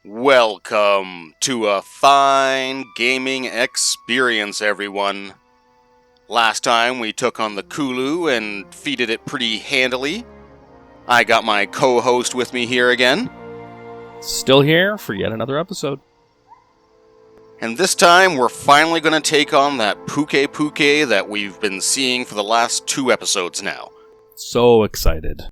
Welcome to a fine gaming experience, everyone. Last time we took on the Kulu and defeated it pretty handily. I got my co-host with me here again. Still here for yet another episode. And this time we're finally going to take on that Pukei-pukei that we've been seeing for the last 2 episodes now. So excited.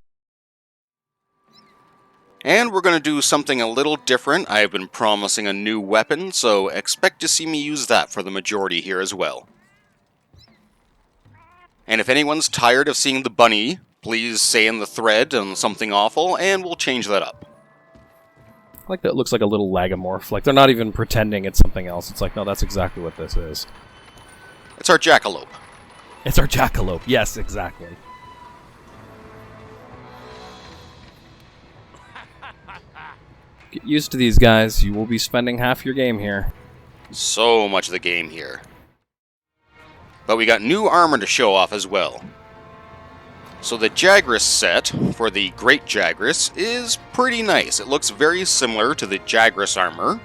And we're going to do something a little different. I've been promising a new weapon, so expect to see me use that for the majority here as well. And if anyone's tired of seeing the bunny, please say in the thread on something awful, and we'll change that up. I like that it looks like a little lagomorph. Like, they're not even pretending it's something else. It's like, no, that's exactly what this is. It's our jackalope. It's our jackalope. Yes, exactly. Get used to these guys. You will be spending half your game here. So much of the game here. But we got new armor to show off as well. So the Jagras set for the Great Jagras is pretty nice. It looks very similar to the Jagras armor.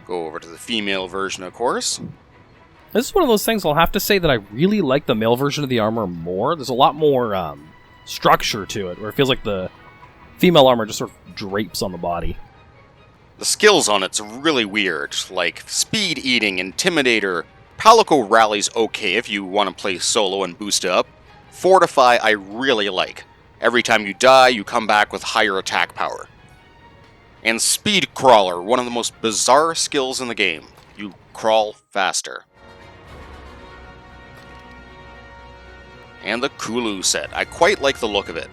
Go over to the female version, of course. This is one of those things I'll have to say that I really like the male version of the armor more. There's a lot more structure to it, where it feels like the female armor just sort of drapes on the body. The skills on it's really weird, like Speed Eating, Intimidator. Palico Rally's okay if you want to play solo and boost up. Fortify I really like. Every time you die, you come back with higher attack power. And Speed Crawler, one of the most bizarre skills in the game. You crawl faster. And the Kulu set. I quite like the look of it.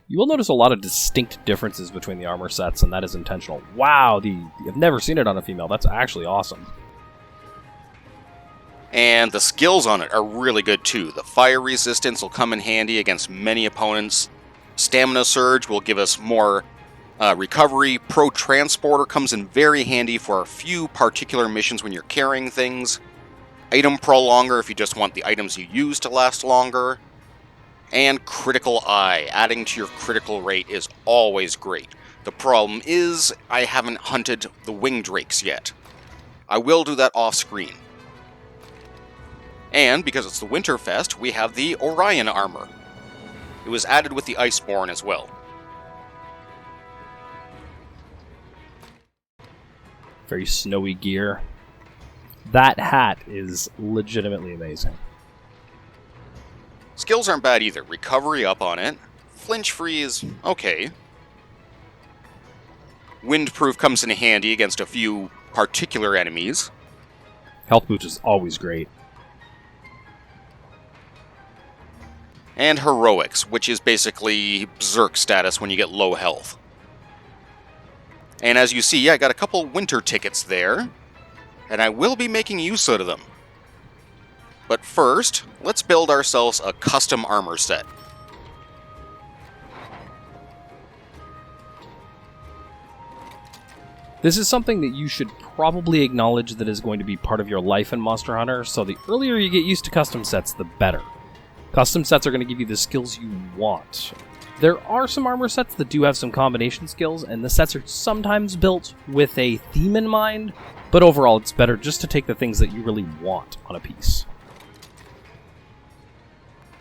You will notice a lot of distinct differences between the armor sets, and that is intentional. Wow, I've never seen it on a female. That's actually awesome. And the skills on it are really good too. The fire resistance will come in handy against many opponents. Stamina Surge will give us more recovery. Pro Transporter comes in very handy for a few particular missions when you're carrying things. Item Prolonger if you just want the items you use to last longer. And Critical Eye, adding to your critical rate is always great. The problem is, I haven't hunted the Winged Drakes yet. I will do that off screen. And, because it's the Winterfest, we have the Orion armor. It was added with the Iceborne as well. Very snowy gear. That hat is legitimately amazing. Skills aren't bad either. Recovery up on it. Flinch free is okay. Windproof comes in handy against a few particular enemies. Health boost is always great. And Heroics, which is basically Berserk status when you get low health. And as you see, I got a couple winter tickets there, and I will be making use out of them. But first, let's build ourselves a custom armor set. This is something that you should probably acknowledge that is going to be part of your life in Monster Hunter, so the earlier you get used to custom sets, the better. Custom sets are going to give you the skills you want. There are some armor sets that do have some combination skills, and the sets are sometimes built with a theme in mind, but overall it's better just to take the things that you really want on a piece.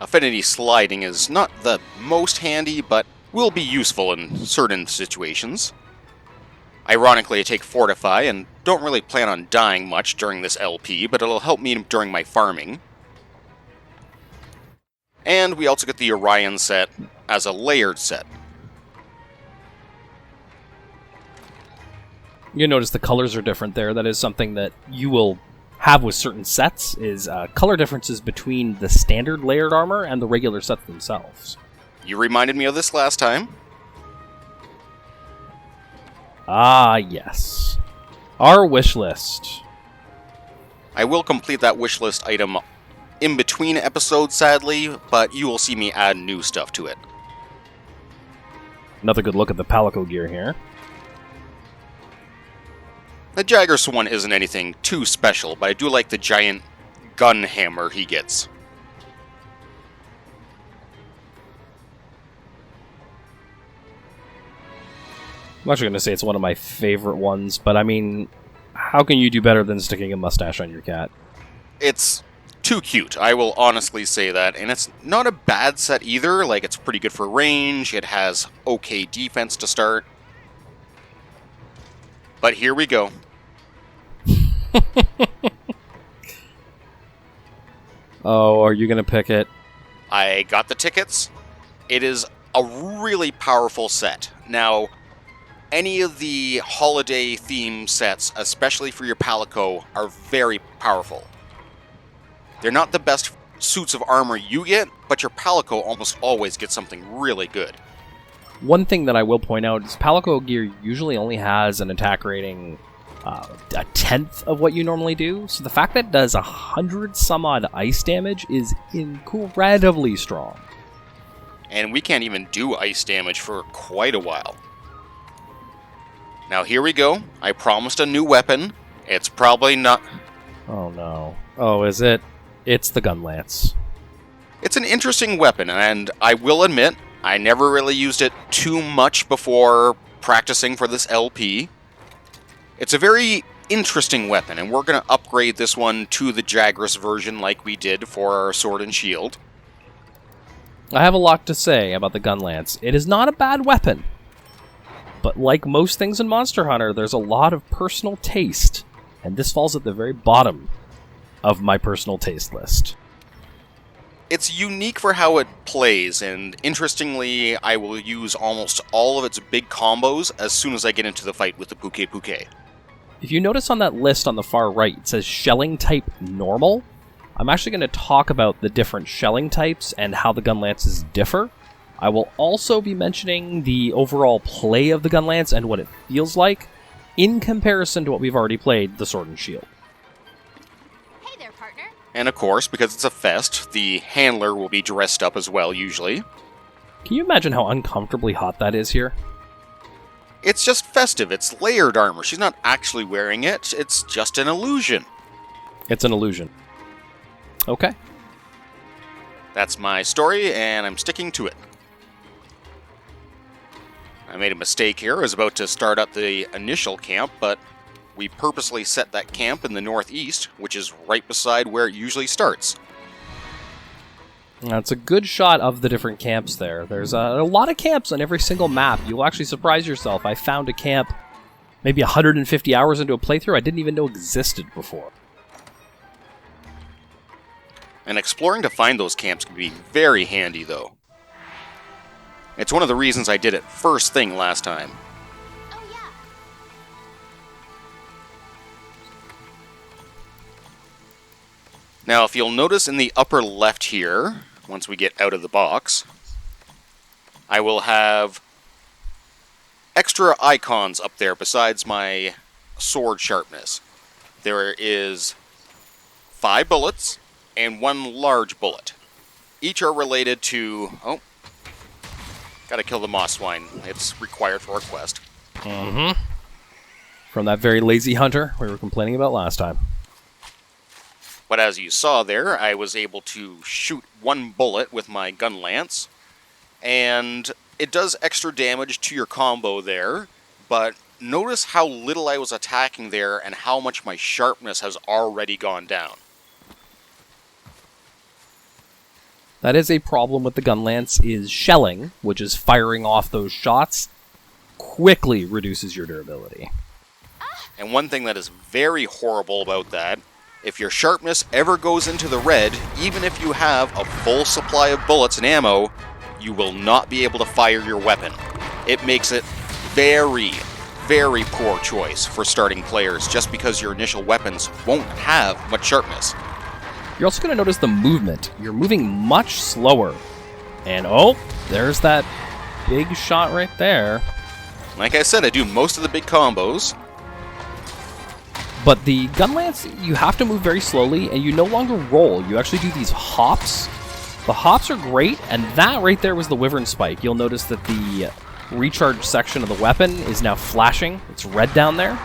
Affinity sliding is not the most handy, but will be useful in certain situations. Ironically, I take Fortify and don't really plan on dying much during this LP, but it'll help me during my farming. And we also get the Orion set as a layered set. You notice the colors are different there. That is something that you will have with certain sets, is color differences between the standard layered armor and the regular sets themselves. You reminded me of this last time. Ah, yes. Our wish list. I will complete that wish list item in between episodes, sadly, but you will see me add new stuff to it. Another good look at the Palico gear here. The Jagras one isn't anything too special, but I do like the giant gun hammer he gets. I'm actually going to say it's one of my favorite ones, but I mean, how can you do better than sticking a mustache on your cat? It's too cute, I will honestly say that, and it's not a bad set either. Like, it's pretty good for range, it has okay defense to start. But here we go. Oh, are you going to pick it? I got the tickets. It is a really powerful set. Now, any of the holiday theme sets, especially for your Palico, are very powerful. They're not the best suits of armor you get, but your Palico almost always gets something really good. One thing that I will point out is Palico gear usually only has an attack rating a tenth of what you normally do, so the fact that it does 100 some odd ice damage is incredibly strong. And we can't even do ice damage for quite a while. Now here we go. I promised a new weapon. It's probably not... Oh no. Oh, is it? It's the gun lance. It's an interesting weapon, and I will admit, I never really used it too much before practicing for this LP. It's a very interesting weapon, and we're going to upgrade this one to the Jagras version like we did for our Sword and Shield. I have a lot to say about the gun lance. It is not a bad weapon, but like most things in Monster Hunter, there's a lot of personal taste, and this falls at the very bottom of my personal taste list. It's unique for how it plays, and interestingly, I will use almost all of its big combos as soon as I get into the fight with the Pukei-pukei. If you notice on that list on the far right, it says shelling type normal. I'm actually going to talk about the different shelling types and how the gun lances differ. I will also be mentioning the overall play of the gun lance and what it feels like in comparison to what we've already played, the Sword and Shield. Hey there, partner. And of course, because it's a fest, the handler will be dressed up as well, usually. Can you imagine how uncomfortably hot that is here? It's just festive, it's layered armor. She's not actually wearing it, it's just an illusion. It's an illusion. Okay. That's my story, and I'm sticking to it. I made a mistake here. I was about to start up the initial camp, but we purposely set that camp in the northeast, which is right beside where it usually starts. That's a good shot of the different camps there. There's a lot of camps on every single map. You'll actually surprise yourself. I found a camp maybe 150 hours into a playthrough I didn't even know existed before. And exploring to find those camps can be very handy, though. It's one of the reasons I did it first thing last time. Oh, yeah. Now, if you'll notice in the upper left here, once we get out of the box, I will have extra icons up there besides my sword sharpness. There is 5 bullets and 1 large bullet. Each are related to... Oh, gotta kill the moss swine. It's required for our quest. Mm-hmm. From that very lazy hunter we were complaining about last time. But as you saw there, I was able to shoot 1 bullet with my gun lance, and it does extra damage to your combo there, but notice how little I was attacking there and how much my sharpness has already gone down. That is a problem with the gun lance, is shelling, which is firing off those shots, quickly reduces your durability. And one thing that is very horrible about that, if your sharpness ever goes into the red, even if you have a full supply of bullets and ammo, you will not be able to fire your weapon. It makes it very, very poor choice for starting players just because your initial weapons won't have much sharpness. You're also going to notice the movement. You're moving much slower. And oh, there's that big shot right there. Like I said, I do most of the big combos. But the gun lance, you have to move very slowly, and you no longer roll. You actually do these hops. The hops are great, and that right there was the Wyvern Spike. You'll notice that the recharge section of the weapon is now flashing. It's red down there.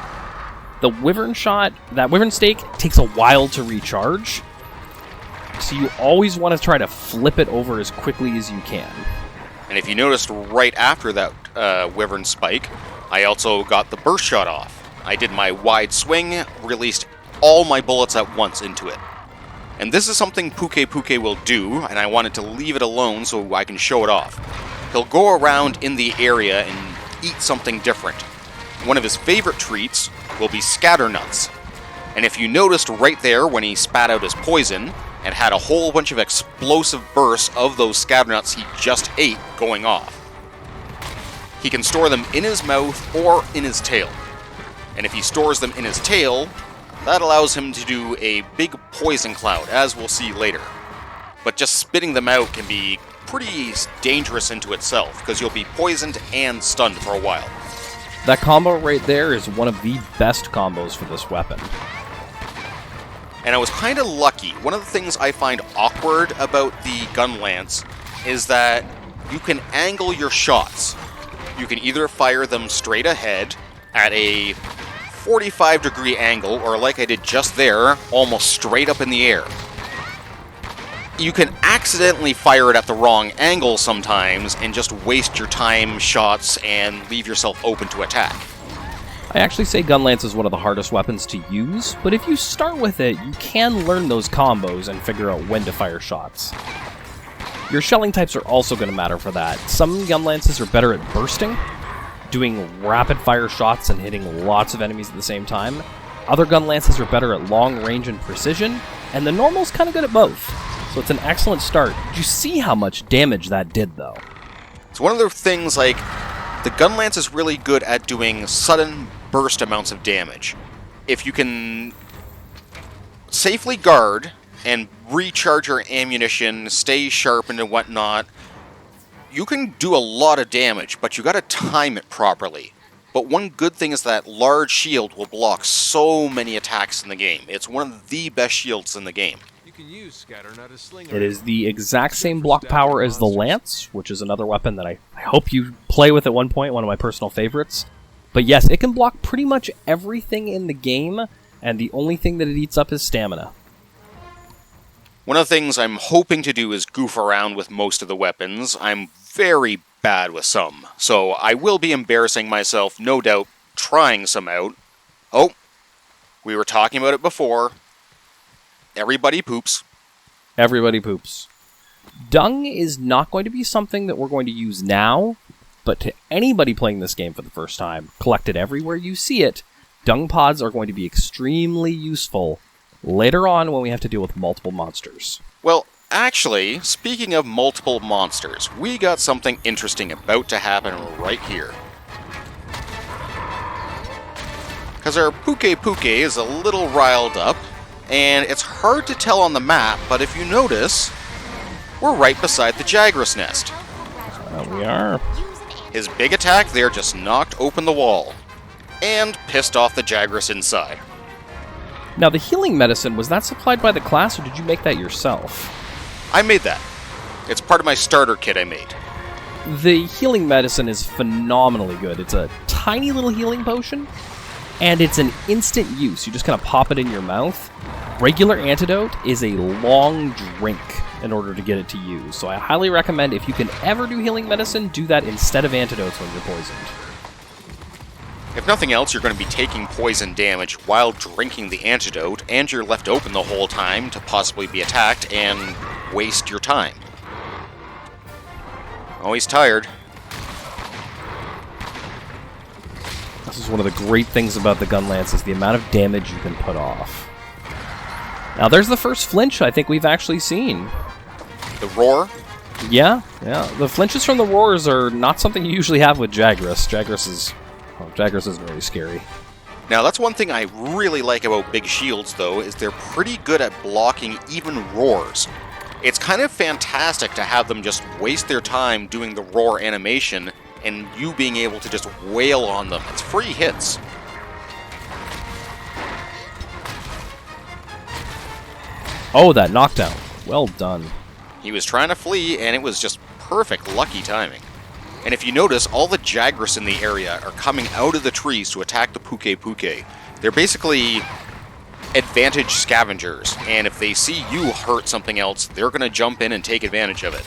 The Wyvern shot, that Wyvern Stake, takes a while to recharge. so you always want to try to flip it over as quickly as you can. And if you noticed right after that Wyvern spike, I also got the burst shot off. I did my wide swing, released all my bullets at once into it. And this is something Pukei-pukei will do, and I wanted to leave it alone so I can show it off. He'll go around in the area and eat something different. One of his favorite treats will be scatter nuts. And if you noticed right there when he spat out his poison, and had a whole bunch of explosive bursts of those scatter nuts he just ate going off. He can store them in his mouth or in his tail. And if he stores them in his tail, that allows him to do a big poison cloud, as we'll see later. But just spitting them out can be pretty dangerous into itself, because you'll be poisoned and stunned for a while. That combo right there is one of the best combos for this weapon. And I was kind of lucky. One of the things I find awkward about the gun lance is that you can angle your shots. You can either fire them straight ahead at a 45-degree angle, or like I did just there, almost straight up in the air. You can accidentally fire it at the wrong angle sometimes and just waste your time shots and leave yourself open to attack. I actually say gun lance is one of the hardest weapons to use, but if you start with it, you can learn those combos and figure out when to fire shots. Your shelling types are also going to matter for that. Some gun lances are better at bursting, doing rapid fire shots and hitting lots of enemies at the same time. Other gun lances are better at long range and precision, and the normal's kind of good at both. So it's an excellent start. Did you see how much damage that did, though? It's one of the things, like, the gun lance is really good at doing sudden burst amounts of damage. If you can safely guard and recharge your ammunition, stay sharpened and whatnot, you can do a lot of damage, but you gotta time it properly. But one good thing is that large shield will block so many attacks in the game. It's one of the best shields in the game. It is the exact same block power as the Lance, which is another weapon that I hope you play with at one point, one of my personal favorites. But yes, it can block pretty much everything in the game, and the only thing that it eats up is stamina. One of the things I'm hoping to do is goof around with most of the weapons. I'm very bad with some, so I will be embarrassing myself, no doubt, trying some out. Oh, we were talking about it before. Everybody poops. Everybody poops. Dung is not going to be something that we're going to use now, but to anybody playing this game for the first time, collect it everywhere you see it, dung pods are going to be extremely useful later on when we have to deal with multiple monsters. Well, actually, speaking of multiple monsters, we got something interesting about to happen right here. Because our Pukei-pukei is a little riled up, and it's hard to tell on the map, but if you notice, we're right beside the Jagras nest. We are. His big attack there just knocked open the wall, and pissed off the Jagras inside. Now, the healing medicine, was that supplied by the class, or did you make that yourself? I made that. It's part of my starter kit I made. The healing medicine is phenomenally good. It's a tiny little healing potion, and it's an instant use. You just kind of pop it in your mouth. Regular antidote is a long drink in order to get it to use. So I highly recommend, if you can ever do healing medicine, do that instead of antidotes when you're poisoned. If nothing else, you're going to be taking poison damage while drinking the antidote, and you're left open the whole time to possibly be attacked and waste your time. Always tired. This is one of the great things about the gun lance, is the amount of damage you can put off. Now there's the first flinch I think we've actually seen. The roar? Yeah. The flinches from the roars are not something you usually have with Jagras. Jagras is very scary. Now that's one thing I really like about big shields, though, is they're pretty good at blocking even roars. It's kind of fantastic to have them just waste their time doing the roar animation, and you being able to just wail on them. It's free hits. Oh, that knockdown. Well done. He was trying to flee, and it was just perfect lucky timing. And if you notice, all the Jagras in the area are coming out of the trees to attack the Pukei-pukei. They're basically advantage scavengers, and if they see you hurt something else, they're going to jump in and take advantage of it.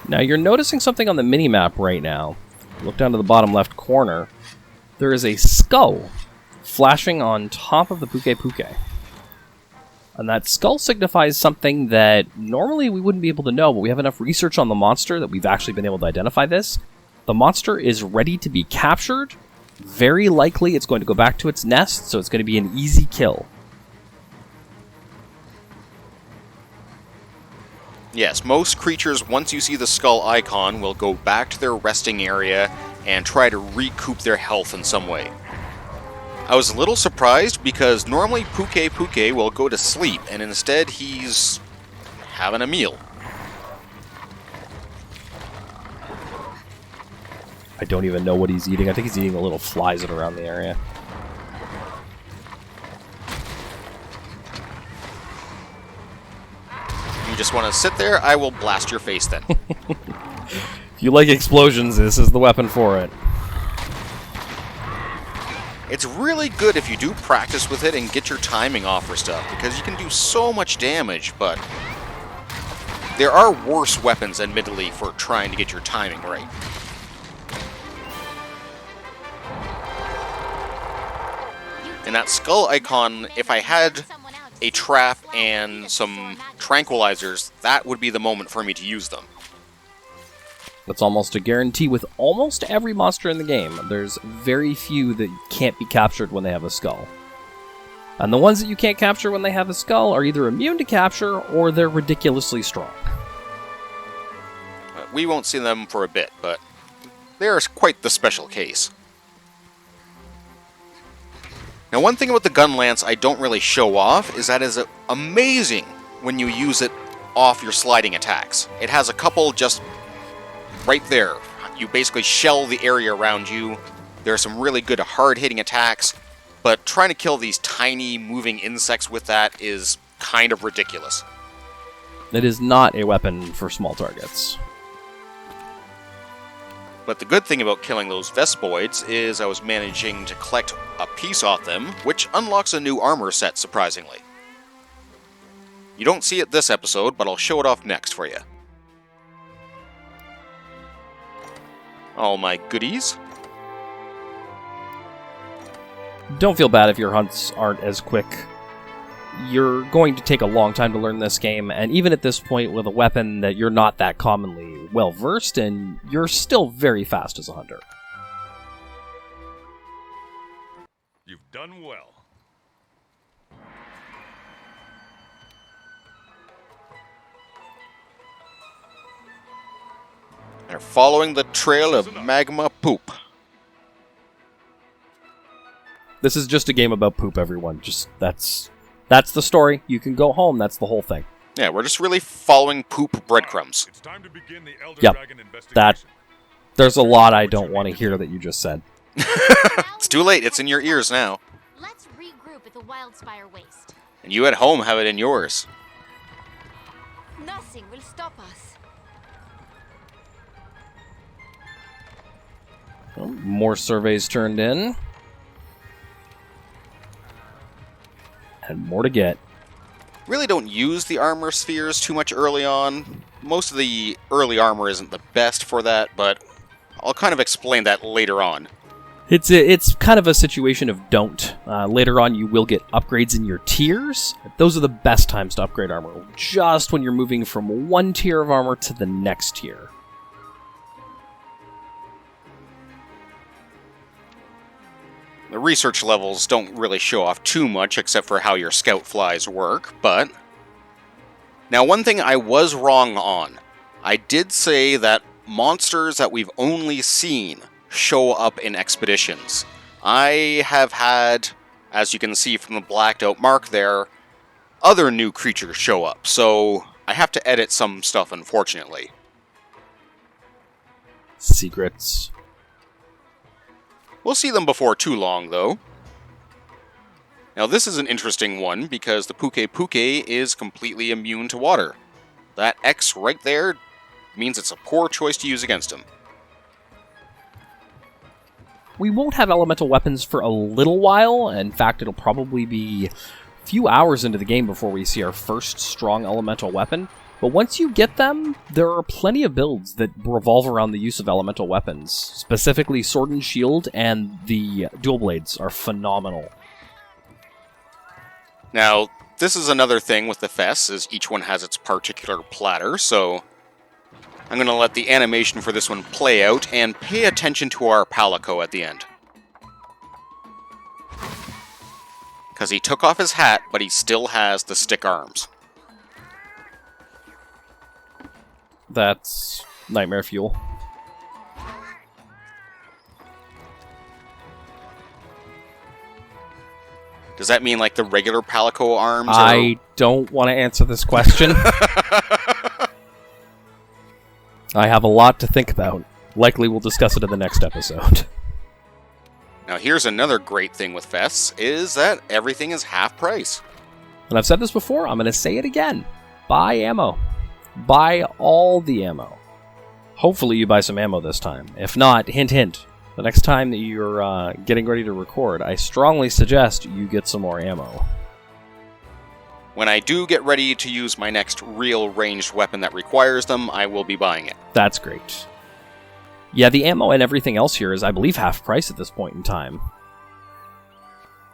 Now you're noticing something on the minimap right now. Look down to the bottom left corner. There is a skull flashing on top of the Pukei-pukei. And that skull signifies something that normally we wouldn't be able to know, but we have enough research on the monster that we've actually been able to identify this. The monster is ready to be captured. Very likely it's going to go back to its nest, so it's going to be an easy kill. Yes, most creatures, once you see the skull icon, will go back to their resting area and try to recoup their health in some way. I was a little surprised because normally Pukei-pukei will go to sleep, and instead he's having a meal. I don't even know what he's eating. I think he's eating the little flies that are around the area. You just want to sit there? I will blast your face then. If you like explosions, this is the weapon for it. It's really good if you do practice with it and get your timing off for stuff, because you can do so much damage, but there are worse weapons, admittedly, for trying to get your timing right. And that skull icon, if I had a trap and some tranquilizers, that would be the moment for me to use them. That's almost a guarantee with almost every monster in the game. There's very few that can't be captured when they have a skull. And the ones that you can't capture when they have a skull are either immune to capture or they're ridiculously strong. We won't see them for a bit, but they're quite the special case. Now, one thing about the gun lance I don't really show off is that it's amazing when you use it off your sliding attacks. It has a couple just right there. You basically shell the area around you. There are some really good hard-hitting attacks, but trying to kill these tiny moving insects with that is kind of ridiculous. It is not a weapon for small targets. But the good thing about killing those Vespoids is I was managing to collect a piece off them, which unlocks a new armor set, surprisingly. You don't see it this episode, but I'll show it off next for you. All my goodies. Don't feel bad if your hunts aren't as quick. You're going to take a long time to learn this game, and even at this point with a weapon that you're not that commonly well versed in, you're still very fast as a hunter. You've done well. They're following the trail of magma poop. This is just a game about poop, everyone. That's the story. You can go home. That's the whole thing. Yeah, we're just really following poop breadcrumbs. It's time to begin the Elder Yep. Dragon investigation. There's a lot I don't want to hear that you just said. It's too late. It's in your ears now. Let's regroup at the Wildspire Waste. And you at home have it in yours. Nothing will stop us. Well, more surveys turned in. And more to get. Really don't use the armor spheres too much early on. Most of the early armor isn't the best for that, but I'll kind of explain that later on. It's kind of a situation of don't. Later on, you will get upgrades in your tiers. Those are the best times to upgrade armor. Just when you're moving from one tier of armor to the next tier. The research levels don't really show off too much except for how your scout flies work, but... Now, one thing I was wrong on. I did say that monsters that we've only seen show up in expeditions. I have had, as you can see from the blacked out mark there, other new creatures show up, so I have to edit some stuff, unfortunately. Secrets. We'll see them before too long, though. Now, this is an interesting one, because the Pukei-pukei is completely immune to water. That X right there means it's a poor choice to use against him. We won't have elemental weapons for a little while. In fact, it'll probably be a few hours into the game before we see our first strong elemental weapon. But once you get them, there are plenty of builds that revolve around the use of elemental weapons. Specifically, Sword and Shield and the Dual Blades are phenomenal. Now, this is another thing with the Fess, is each one has its particular platter, so I'm going to let the animation for this one play out and pay attention to our Palico at the end. Because he took off his hat, but he still has the stick arms. That's nightmare fuel. Does that mean like the regular Palico arms? I don't want to answer this question. I have a lot to think about. Likely we'll discuss it in the next episode. Now here's another great thing with Fess, is that everything is half price. And I've said this before, I'm going to say it again. Buy ammo. Buy all the ammo. Hopefully you buy some ammo this time. If not, hint hint, the next time that you're getting ready to record, I strongly suggest you get some more ammo. When I do get ready to use my next real ranged weapon that requires them, I will be buying it. That's great. Yeah, the ammo and everything else here is, I believe, half price at this point in time.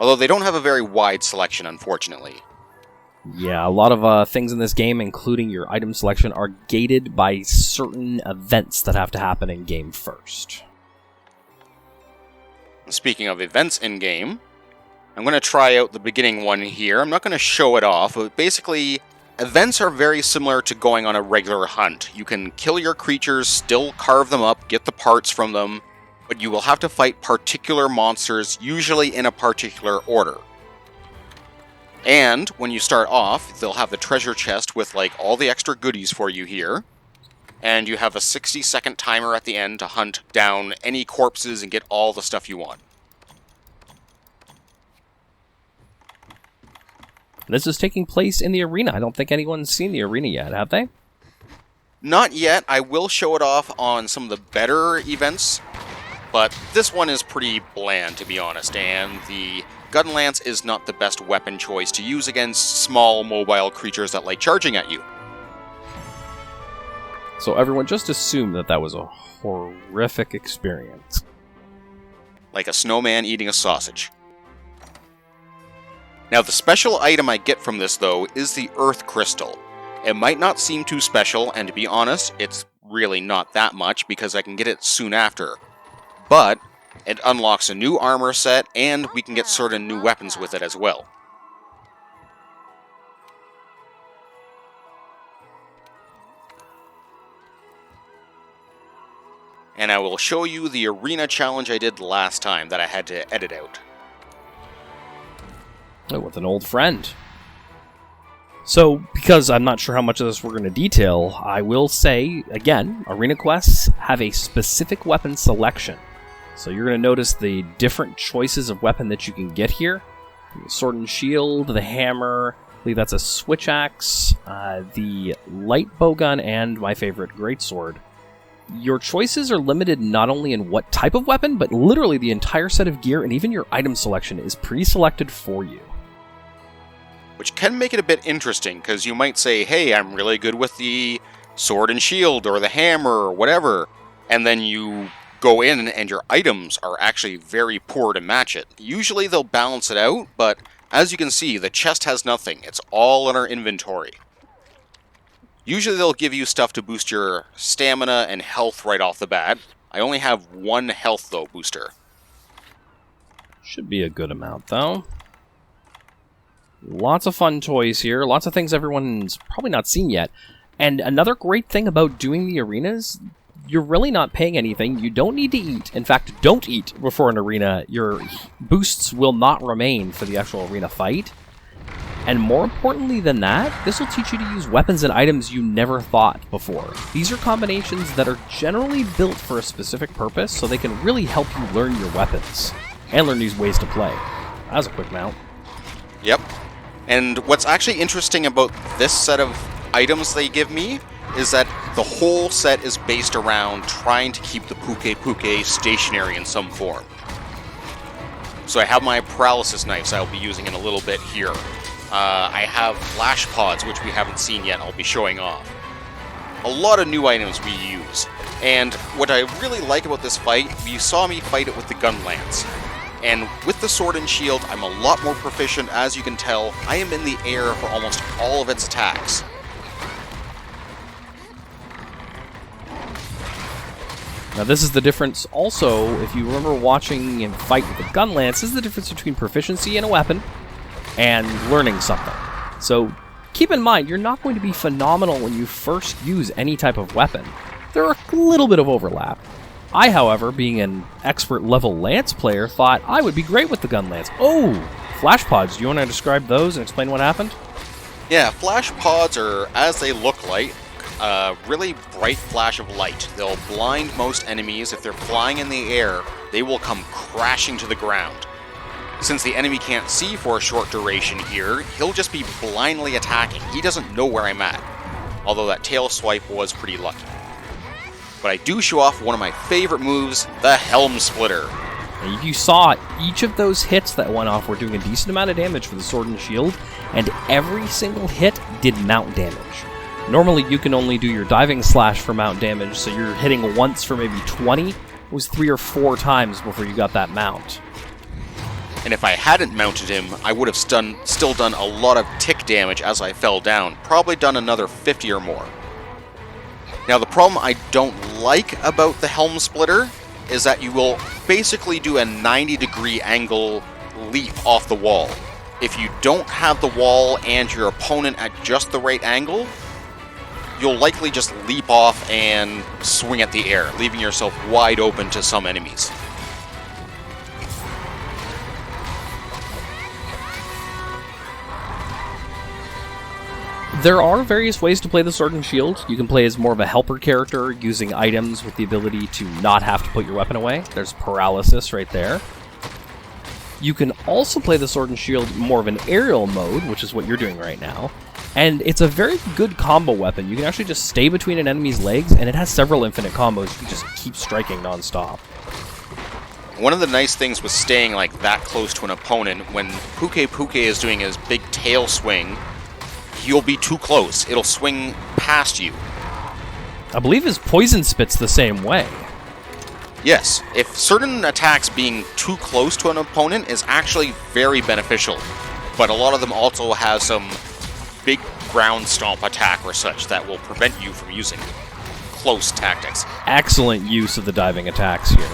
Although they don't have a very wide selection, unfortunately. Yeah, a lot of things in this game, including your item selection, are gated by certain events that have to happen in-game first. Speaking of events in-game, I'm going to try out the beginning one here. I'm not going to show it off, but basically, events are very similar to going on a regular hunt. You can kill your creatures, still carve them up, get the parts from them, but you will have to fight particular monsters, usually in a particular order. And when you start off, they'll have the treasure chest with like all the extra goodies for you here. And you have a 60-second timer at the end to hunt down any corpses and get all the stuff you want. This is taking place in the arena. I don't think anyone's seen the arena yet, have they? Not yet. I will show it off on some of the better events, but this one is pretty bland, to be honest, and the Gun Lance is not the best weapon choice to use against small, mobile creatures that like charging at you. So everyone just assume that that was a horrific experience. Like a snowman eating a sausage. Now, the special item I get from this, though, is the Earth Crystal. It might not seem too special, and to be honest, it's really not that much because I can get it soon after. But it unlocks a new armor set, and we can get certain new weapons with it as well. And I will show you the arena challenge I did last time that I had to edit out. Oh, with an old friend. So, because I'm not sure how much of this we're going to detail, I will say, again, arena quests have a specific weapon selection. So you're going to notice the different choices of weapon that you can get here. The Sword and Shield, the hammer, I believe that's a switch axe, the light bowgun, and my favorite, greatsword. Your choices are limited not only in what type of weapon, but literally the entire set of gear and even your item selection is pre-selected for you. Which can make it a bit interesting, because you might say, hey, I'm really good with the sword and shield, or the hammer, or whatever, and then you go in and your items are actually very poor to match it. Usually they'll balance it out, but as you can see, the chest has nothing. It's all in our inventory. Usually they'll give you stuff to boost your stamina and health right off the bat. I only have one health, though, booster. Should be a good amount, though. Lots of fun toys here. Lots of things everyone's probably not seen yet. And another great thing about doing the arenas, you're really not paying anything. You don't need to eat. In fact, don't eat before an arena. Your boosts will not remain for the actual arena fight. And more importantly than that, this will teach you to use weapons and items you never thought before. These are combinations that are generally built for a specific purpose, so they can really help you learn your weapons and learn these ways to play. That was a quick mount. Yep. And what's actually interesting about this set of items they give me is that the whole set is based around trying to keep the Pukei-pukei stationary in some form. So I have my paralysis knives I'll be using in a little bit here. I have flash pods, which we haven't seen yet, I'll be showing off. A lot of new items we use. And what I really like about this fight, you saw me fight it with the gun lance. And with the sword and shield, I'm a lot more proficient. As you can tell, I am in the air for almost all of its attacks. Now this is the difference also, if you remember watching him fight with the gun lance, this is the difference between proficiency in a weapon and learning something. So keep in mind, you're not going to be phenomenal when you first use any type of weapon. There are a little bit of overlap. I, however, being an expert level lance player, thought I would be great with the gun lance. Oh, flash pods, do you want to describe those and explain what happened? Yeah, flash pods are, as they look like, a really bright flash of light. They'll blind most enemies. If they're flying in the air, they will come crashing to the ground. Since the enemy can't see for a short duration here, he'll just be blindly attacking. He doesn't know where I'm at. Although that tail swipe was pretty lucky. But I do show off one of my favorite moves, the Helm Splitter. Now, you saw each of those hits that went off were doing a decent amount of damage for the sword and shield, and every single hit did mount damage. Normally you can only do your diving slash for mount damage, so you're hitting once for maybe 20. It was 3 or 4 times before you got that mount. And if I hadn't mounted him, I would have still done a lot of tick damage as I fell down, probably done another 50 or more. Now the problem I don't like about the Helm Splitter is that you will basically do a 90-degree angle leap off the wall. If you don't have the wall and your opponent at just the right angle, you'll likely just leap off and swing at the air, leaving yourself wide open to some enemies. There are various ways to play the sword and shield. You can play as more of a helper character, using items with the ability to not have to put your weapon away. There's paralysis right there. You can also play the sword and shield more of an aerial mode, which is what you're doing right now. And it's a very good combo weapon. You can actually just stay between an enemy's legs, and it has several infinite combos. You can just keep striking non-stop. One of the nice things with staying like that close to an opponent, when Pukei-pukei is doing his big tail swing, you'll be too close. It'll swing past you. I believe his poison spit's the same way. Yes, if certain attacks being too close to an opponent is actually very beneficial, but a lot of them also have some big ground stomp attack or such that will prevent you from using close tactics. Excellent use of the diving attacks here.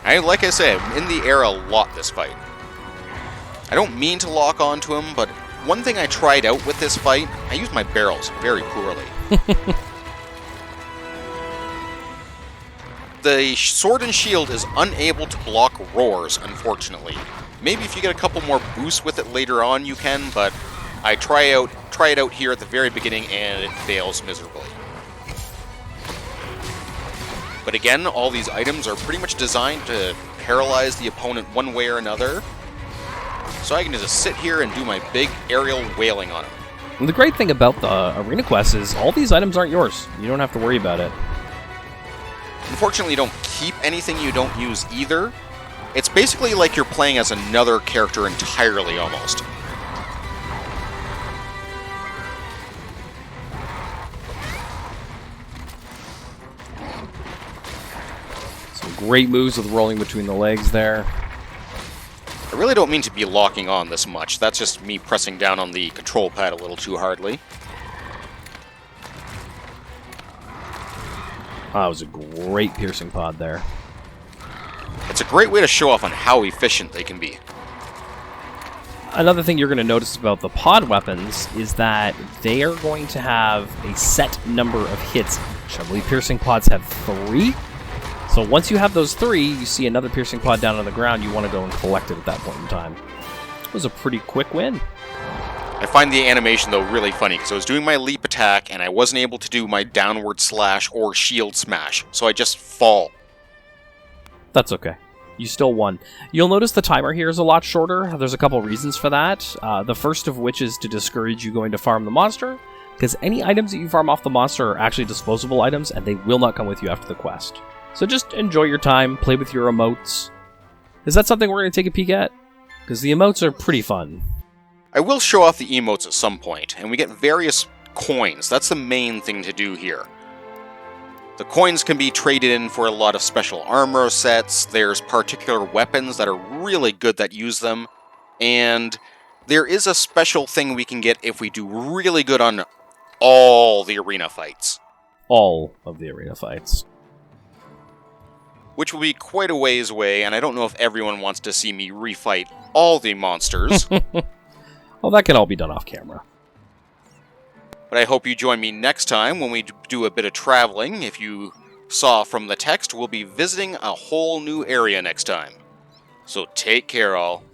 Like I said, I'm in the air a lot this fight. I don't mean to lock onto him, but one thing I tried out with this fight, I used my barrels very poorly. The sword and shield is unable to block roars, unfortunately. Maybe if you get a couple more boosts with it later on, you can, but I try it out here at the very beginning, and it fails miserably. But again, all these items are pretty much designed to paralyze the opponent one way or another, so I can just sit here and do my big aerial wailing on him. And the great thing about the Arena Quest is all these items aren't yours. You don't have to worry about it. Unfortunately, you don't keep anything you don't use either. It's basically like you're playing as another character entirely, almost. Some great moves with rolling between the legs there. I really don't mean to be locking on this much. That's just me pressing down on the control pad a little too hardly. That was a great piercing pod there. It's a great way to show off on how efficient they can be. Another thing you're going to notice about the pod weapons is that they are going to have a set number of hits each. I believe piercing pods have 3. So once you have those 3, you see another piercing pod down on the ground, you want to go and collect it at that point in time. It was a pretty quick win. I find the animation, though, really funny, because I was doing my leap attack, and I wasn't able to do my downward slash or shield smash, so I just fall. That's okay. You still won. You'll notice the timer here is a lot shorter. There's a couple reasons for that. The first of which is to discourage you going to farm the monster, because any items that you farm off the monster are actually disposable items, and they will not come with you after the quest. So just enjoy your time, play with your emotes, Is that something we're going to take a peek at? Because the emotes are pretty fun. I will show off the emotes at some point, and we get various coins. That's the main thing to do here. The coins can be traded in for a lot of special armor sets, there's particular weapons that are really good that use them, and there is a special thing we can get if we do really good on all the arena fights. All of the arena fights. Which will be quite a ways away, and I don't know if everyone wants to see me refight all the monsters. Well, that can all be done off camera. But I hope you join me next time when we do a bit of traveling. If you saw from the text, we'll be visiting a whole new area next time. So take care, all.